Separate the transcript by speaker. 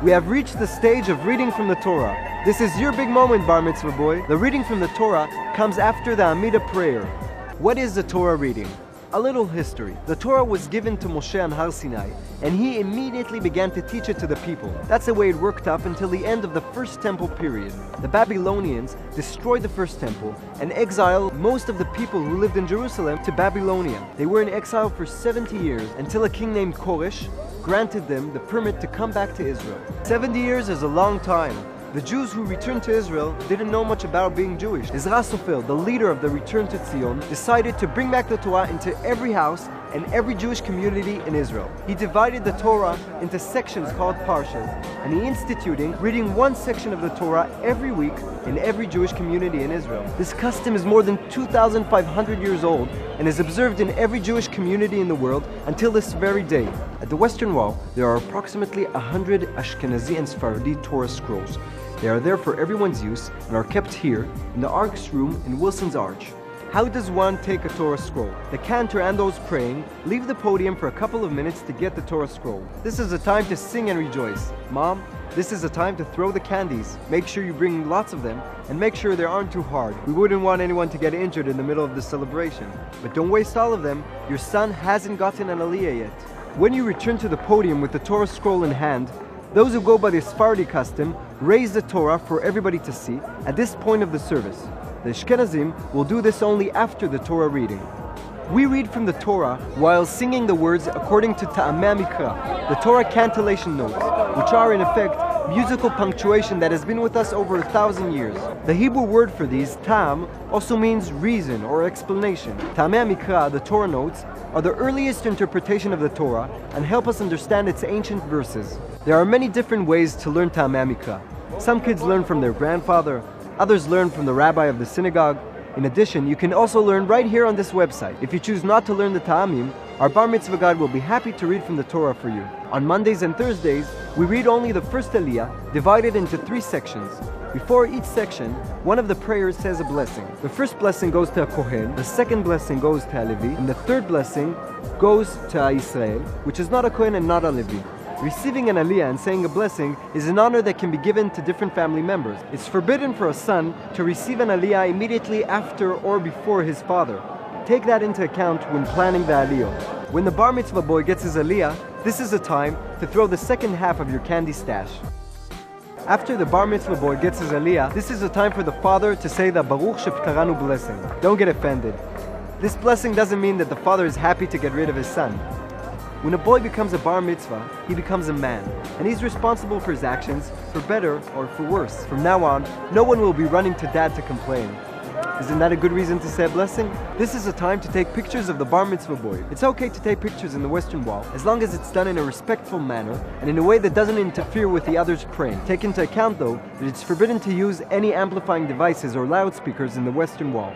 Speaker 1: We have reached the stage of reading from the Torah. This is your big moment, Bar Mitzvah boy. The reading from the Torah comes after the Amidah prayer. What is the Torah reading? A little history. The Torah was given to Moshe on Har Sinai, and he immediately began to teach it to the people. That's the way it worked up until the end of the First Temple period. The Babylonians destroyed the First Temple and exiled most of the people who lived in Jerusalem to Babylonia. They were in exile for 70 years until a king named Koresh granted them the permit to come back to Israel. 70 years is a long time. The Jews who returned to Israel didn't know much about being Jewish. Ezra Sofer, the leader of the return to Zion, decided to bring back the Torah into every house and every Jewish community in Israel. He divided the Torah into sections called Parshas, and he instituting reading one section of the Torah every week in every Jewish community in Israel. This custom is more than 2,500 years old and is observed in every Jewish community in the world until this very day. At the Western Wall, there are approximately 100 Ashkenazi and Sephardi Torah scrolls. They are there for everyone's use and are kept here in the Ark's room in Wilson's Arch. How does one take a Torah scroll? The cantor and those praying leave the podium for a couple of minutes to get the Torah scroll. This is a time to sing and rejoice. Mom, this is a time to throw the candies. Make sure you bring lots of them and make sure they aren't too hard. We wouldn't want anyone to get injured in the middle of the celebration. But don't waste all of them. Your son hasn't gotten an aliyah yet. When you return to the podium with the Torah scroll in hand, those who go by the Sephardi custom raise the Torah for everybody to see at this point of the service. The Ashkenazim will do this only after the Torah reading. We read from the Torah while singing the words according to Ta'amei Mikra, the Torah cantillation notes, which are in effect musical punctuation that has been with us over 1,000 years. The Hebrew word for these, Ta'am, also means reason or explanation. Ta'amei Mikra, the Torah notes, are the earliest interpretation of the Torah and help us understand its ancient verses. There are many different ways to learn Ta'amei Mikra. Some kids learn from their grandfather, others learn from the rabbi of the synagogue. In addition, you can also learn right here on this website. If you choose not to learn the Ta'amim, our Bar Mitzvah God will be happy to read from the Torah for you. On Mondays and Thursdays, we read only the first Aliyah, divided into 3 sections. Before each section, one of the prayers says a blessing. The first blessing goes to a Kohen, the second blessing goes to a Levi, and the third blessing goes to a Israel, which is not a Kohen and not a Levi. Receiving an aliyah and saying a blessing is an honor that can be given to different family members. It's forbidden for a son to receive an aliyah immediately after or before his father. Take that into account when planning the aliyah. When the bar mitzvah boy gets his aliyah, this is a time to throw the second half of your candy stash. After the bar mitzvah boy gets his aliyah, this is a time for the father to say the Baruch Sheptaranu blessing. Don't get offended. This blessing doesn't mean that the father is happy to get rid of his son. When a boy becomes a bar mitzvah, he becomes a man, and he's responsible for his actions, for better or for worse. From now on, no one will be running to dad to complain. Isn't that a good reason to say a blessing? This is a time to take pictures of the bar mitzvah boy. It's okay to take pictures in the Western Wall, as long as it's done in a respectful manner and in a way that doesn't interfere with the others praying. Take into account though, that it's forbidden to use any amplifying devices or loudspeakers in the Western Wall.